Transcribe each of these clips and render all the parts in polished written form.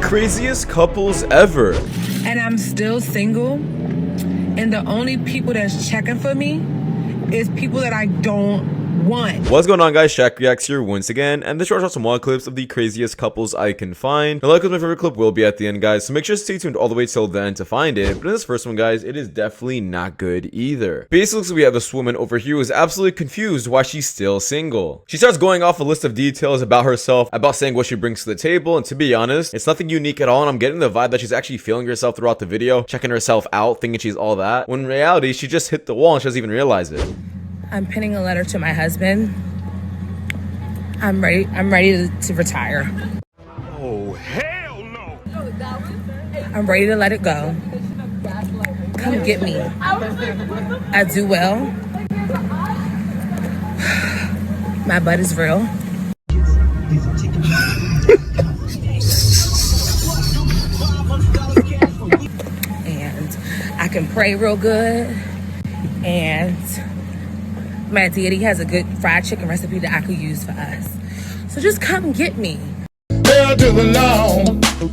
craziest couples ever. And I'm still single. And the only people that's checking for me is people that I don't want. What's going on, guys? Shak-Reacts here once again, and this shows some more clips of the craziest couples I can find. Now, like with my favorite clip will be at the end, guys, so make sure to stay tuned all the way till the end to find it. But in this first one, guys, it is definitely not good either. Basically, we have this woman over here who is absolutely confused why she's still single. She starts going off a list of details about herself, about saying what she brings to the table, and to be honest, it's nothing unique at all, and I'm getting the vibe that she's actually feeling herself throughout the video, checking herself out, thinking she's all that, when in reality, she just hit the wall and she doesn't even realize it. I'm penning a letter to my husband. I'm ready to retire. Oh, hell no! I'm ready to let it go. Come get me. I do well. My butt is real. And I can pray real good. And my deity has a good fried chicken recipe that I could use for us. So just come get me. Hell to the no,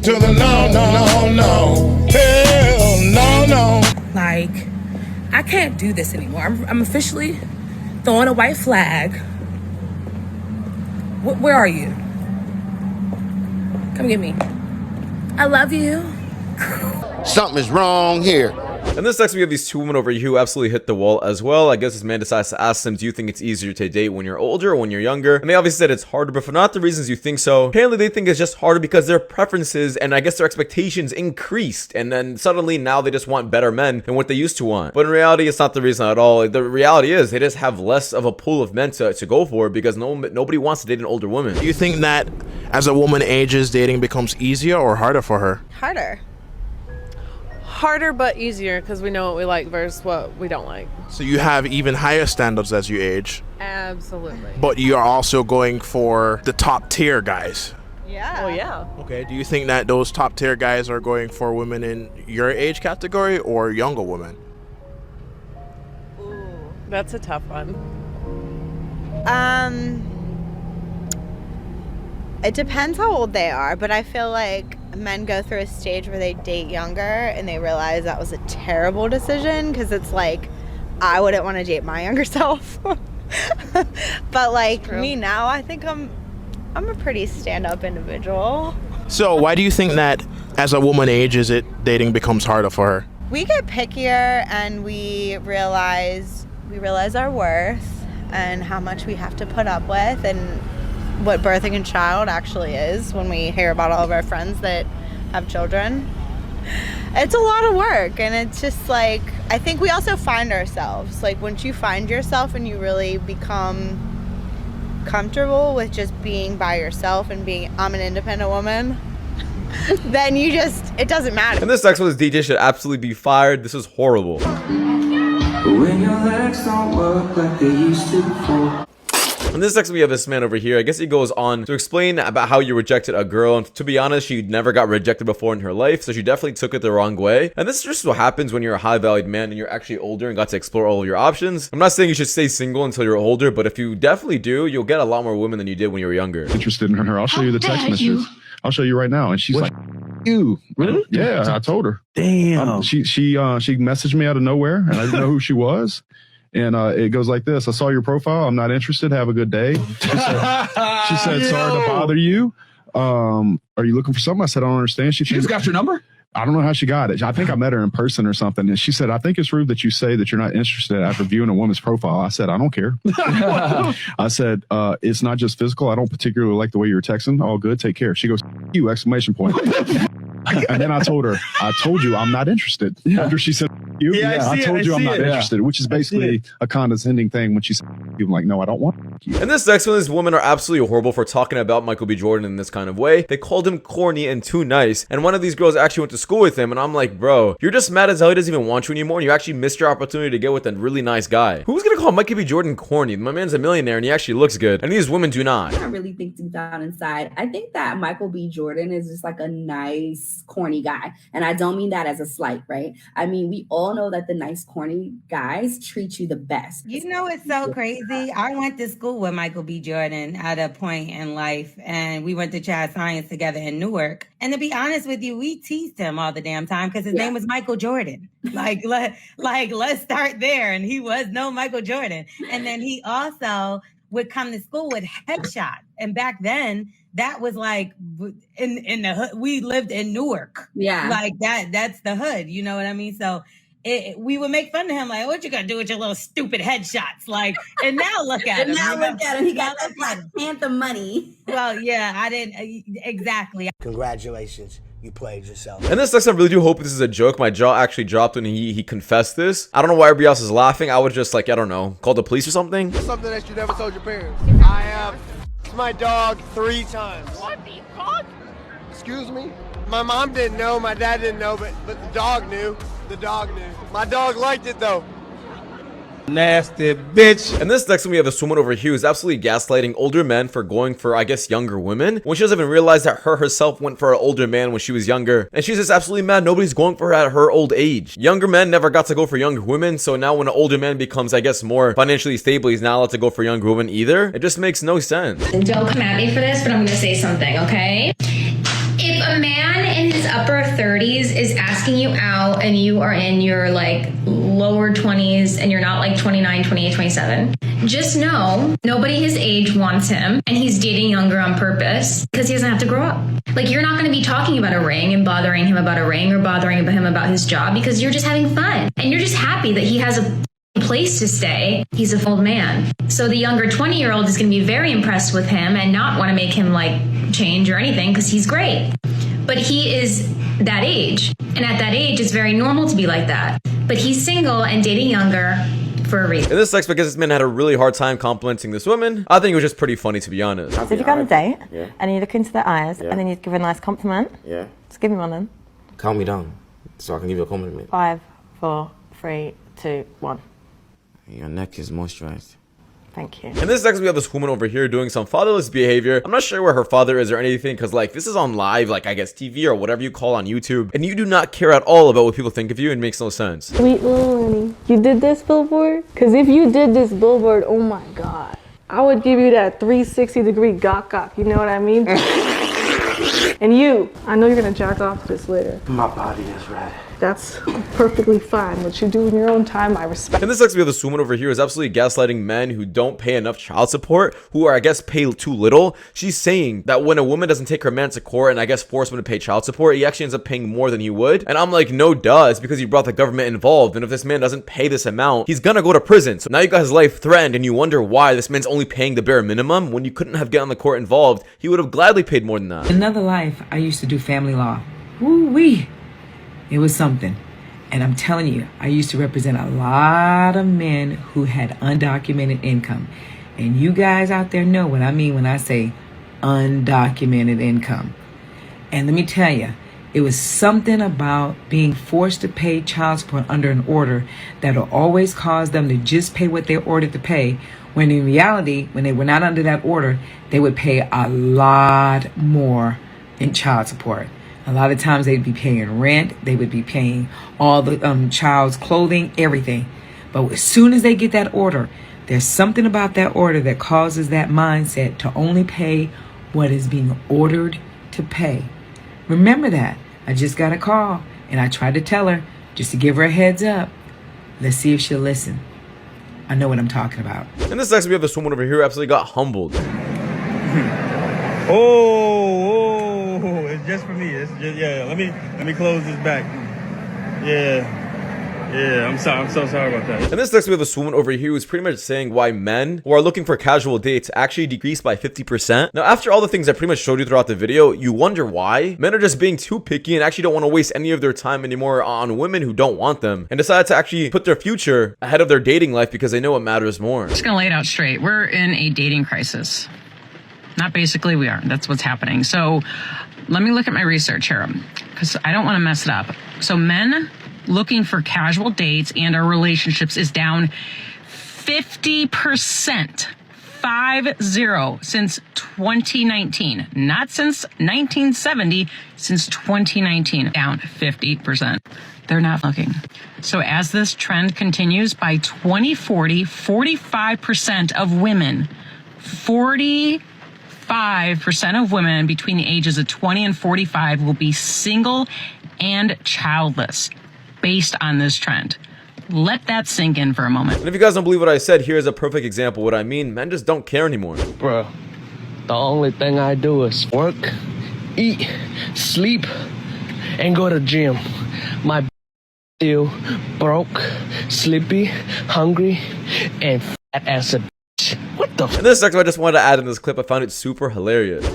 to the no, no, no, no. Hell no, no. Like, I can't do this anymore. I'm officially throwing a white flag. Where are you? Come get me. I love you. Something is wrong here. And this next we have these two women over here who absolutely hit the wall as well. I guess this man decides to ask them, do you think it's easier to date when you're older or when you're younger? And they obviously said it's harder, but for not the reasons you think so. Apparently they think it's just harder because their preferences and I guess their expectations increased. And then suddenly now they just want better men than what they used to want. But in reality, it's not the reason at all. The reality is they just have less of a pool of men to go for because nobody wants to date an older woman. Do you think that as a woman ages, dating becomes easier or harder for her? Harder. Harder but easier because we know what we like versus what we don't like. So you have even higher standards as you age. Absolutely. But you are also going for the top tier guys. Yeah. Oh yeah. Okay, do you think that those top tier guys are going for women in your age category or younger women? Ooh. That's a tough one. It depends how old they are, but I feel like men go through a stage where they date younger and they realize that was a terrible decision because it's like, I wouldn't want to date my younger self. But like me now, I think I'm a pretty stand-up individual. So why do you think that as a woman ages, dating becomes harder for her? We get pickier and we realize our worth and how much we have to put up with and what birthing a child actually is when we hear about all of our friends that have children. It's a lot of work, and it's just like, I think we also find ourselves. Like, once you find yourself and you really become comfortable with just being by yourself and being, I'm an independent woman, then it doesn't matter. And this next one is DJ should absolutely be fired. This is horrible. When your legs don't work like they used to before. And this next we have this man over here. I guess he goes on to explain about how you rejected a girl. And to be honest, she never got rejected before in her life. So she definitely took it the wrong way. And this is just what happens when you're a high valued man and you're actually older and got to explore all of your options. I'm not saying you should stay single until you're older, but if you definitely do, you'll get a lot more women than you did when you were younger. Interested in her. I'll show you the text messages. I'll show you right now. And she's like, you. Really? Yeah, I told her. Damn. She messaged me out of nowhere and I didn't know who she was. And it goes like this. I saw your profile. I'm not interested. Have a good day. She said sorry to bother you. Are you looking for something? I said, I don't understand. She just got your number? I don't know how she got it. I think I met her in person or something. And she said, I think it's rude that you say that you're not interested after viewing a woman's profile. I said, I don't care. I said, it's not just physical. I don't particularly like the way you were texting. All good. Take care. She goes, you, exclamation point. And then I told her, I told you I'm not interested. After she said, you, I told you I'm not interested, which is basically a condescending thing when she said, I'm like, no, I don't want you. And this next one, these women are absolutely horrible for talking about Michael B. Jordan in this kind of way. They called him corny and too nice. And one of these girls actually went to school with him. And I'm like, bro, you're just mad as hell he doesn't even want you anymore. And you actually missed your opportunity to get with a really nice guy. Who's gonna call Michael B. Jordan corny? My man's a millionaire and he actually looks good. And these women do not. I really think deep down inside, I think that Michael B. Jordan is just like a nice, corny guy. And I don't mean that as a slight, right? I mean, we all know that the nice, corny guys treat you the best. You know, it's so crazy. I went to school school with Michael B. Jordan at a point in life, and we went to Chad Science together in Newark. And to be honest with you, we teased him all the damn time because his name was Michael Jordan. Let's start there. And he was no Michael Jordan. And then he also would come to school with headshot. And back then, that was like in the hood. We lived in Newark. Yeah. Like that's the hood. You know what I mean? So we would make fun of him, like, what you gonna do with your little stupid headshots? Like, and now look at him. Now look at him. He got that Black Panther money. Well, yeah, I didn't exactly. Congratulations. You played yourself. And this next, I really do hope this is a joke. My jaw actually dropped when he confessed this. I don't know why everybody else is laughing. I would just like, I don't know, call the police or something. Something that you never told your parents. I have my dog 3 times. What the fuck? Excuse me? My mom didn't know, my dad didn't know, but the dog knew. The dog knew. My dog liked it though. Nasty bitch. And this next one we have this woman over here who's absolutely gaslighting older men for going for, I guess, younger women, when she doesn't even realize that her herself went for an older man when she was younger. And she's just absolutely mad nobody's going for her at her old age. Younger men never got to go for younger women, so now when an older man becomes, I guess, more financially stable, he's not allowed to go for younger women either. It just makes no sense. And don't come at me for this, but I'm gonna say something, okay? If a man in his upper 30s is asking you out and you are in your like lower 20s and you're not like 29, 28, 27, just know nobody his age wants him and he's dating younger on purpose because he doesn't have to grow up. Like, you're not going to be talking about a ring and bothering him about a ring or bothering him about his job because you're just having fun and you're just happy that he has a place to stay. He's a old man. So the younger 20-year-old is going to be very impressed with him and not want to make him like change or anything because he's great. But he is that age. And at that age, it's very normal to be like that. But he's single and dating younger for a reason. And this sucks because this man had a really hard time complimenting this woman. I think it was just pretty funny, to be honest. So if you go on a date and you look into their eyes and then you give a nice compliment, just give me one then. Calm me down so I can give you a compliment. 5, 4, 3, 2, 1. Your neck is moisturized. Thank you. And this next we have this woman over here doing some fatherless behavior. I'm not sure where her father is or anything because like this is on live, like I guess TV or whatever you call on YouTube. And you do not care at all about what people think of you. It makes no sense. Sweet little Lenny, you did this billboard? Because if you did this billboard, oh my God. I would give you that 360-degree gawk, you know what I mean? And you, I know you're going to jack off to this later. My body is ready. That's perfectly fine. What you do in your own time, I respect. And this next we have this woman over here is absolutely gaslighting men who don't pay enough child support, who are, I guess, pay too little. She's saying that when a woman doesn't take her man to court and I guess force him to pay child support, he actually ends up paying more than he would. And I'm like, no duh, it's because you brought the government involved. And if this man doesn't pay this amount, he's gonna go to prison. So now you got his life threatened and you wonder why this man's only paying the bare minimum when you couldn't have gotten the court involved. He would have gladly paid more than that. Another life, I used to do family law. Woo-wee. It was something. And I'm telling you, I used to represent a lot of men who had undocumented income. And you guys out there know what I mean when I say undocumented income. And let me tell you, it was something about being forced to pay child support under an order that will always cause them to just pay what they're ordered to pay, when in reality, when they were not under that order, they would pay a lot more in child support. A lot of times they'd be paying rent, they would be paying all the child's clothing, everything. But as soon as they get that order, there's something about that order that causes that mindset to only pay what is being ordered to pay. Remember that. I just got a call and I tried to tell her just to give her a heads up. Let's see if she'll listen. I know what I'm talking about. And this next we have this woman over here who absolutely got humbled. Oh, it's just for me. It's just, yeah. Let me close this back. Yeah, I'm so sorry about that. And this next we have this woman over here who's pretty much saying why men who are looking for casual dates actually decreased by 50%. Now, after all the things I pretty much showed you throughout the video, you wonder why men are just being too picky and actually don't want to waste any of their time anymore on women who don't want them and decide to actually put their future ahead of their dating life because they know what matters more. Just gonna lay it out straight. We're in a dating crisis. Not basically, we are. That's what's happening. So let me look at my research here because I don't want to mess it up. So men looking for casual dates and our relationships is down 50%, 50, since 2019. Not since 1970, since 2019, down 50%. They're not looking. So as this trend continues, by 2040, 45% of women 45% of women between the ages of 20 and 45 will be single and childless based on this trend. Let that sink in for a moment. And if you guys don't believe what I said, here's a perfect example of what I mean. Men just don't care anymore. Bruh, the only thing I do is work, eat, sleep, and go to the gym. My still broke, sleepy, hungry, and fat as a bitch. What the f? And this next one I just wanted to add in this clip. I found it super hilarious.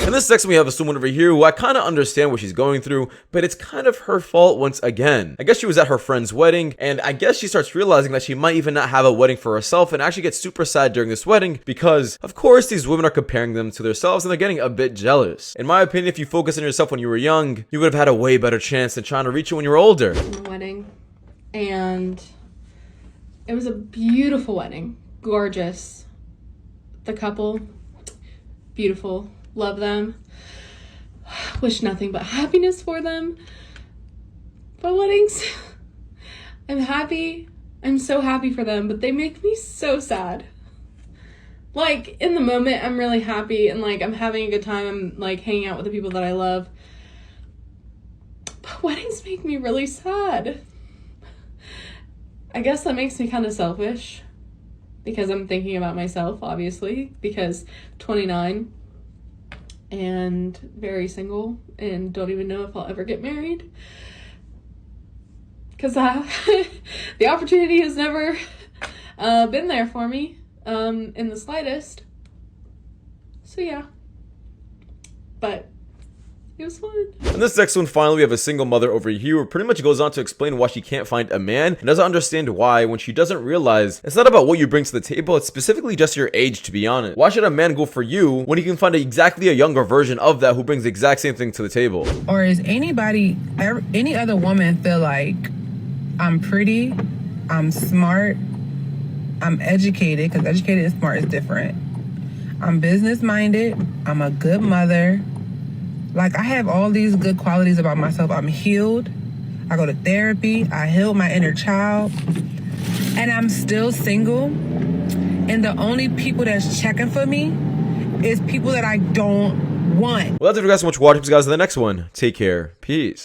In this section, we have a woman over here who I kind of understand what she's going through, but it's kind of her fault once again. I guess she was at her friend's wedding, and I guess she starts realizing that she might even not have a wedding for herself, and actually gets super sad during this wedding because, of course, these women are comparing them to themselves, and they're getting a bit jealous. In my opinion, if you focus on yourself when you were young, you would have had a way better chance than trying to reach it when you were older. Wedding, and it was a beautiful wedding, gorgeous. The couple, beautiful. Love them. Wish nothing but happiness for them. But weddings, I'm happy. I'm so happy for them, but they make me so sad. Like, in the moment, I'm really happy and like I'm having a good time. I'm like hanging out with the people that I love. But weddings make me really sad. I guess that makes me kind of selfish because I'm thinking about myself, obviously, because 29 and very single and don't even know if I'll ever get married because the opportunity has never been there for me in the slightest. So yeah, but it was fun. In this next one, finally, we have a single mother over here who pretty much goes on to explain why she can't find a man and doesn't understand why when she doesn't realize it's not about what you bring to the table, it's specifically just your age, to be honest. Why should a man go for you when he can find exactly a younger version of that who brings the exact same thing to the table? Or is any other woman feel like I'm pretty, I'm smart, I'm educated, because educated and smart is different. I'm business minded, I'm a good mother. Like, I have all these good qualities about myself. I'm healed. I go to therapy. I healed my inner child. And I'm still single. And the only people that's checking for me is people that I don't want. Well, that's it for you guys so much for watching. Guys, in the next one, take care. Peace.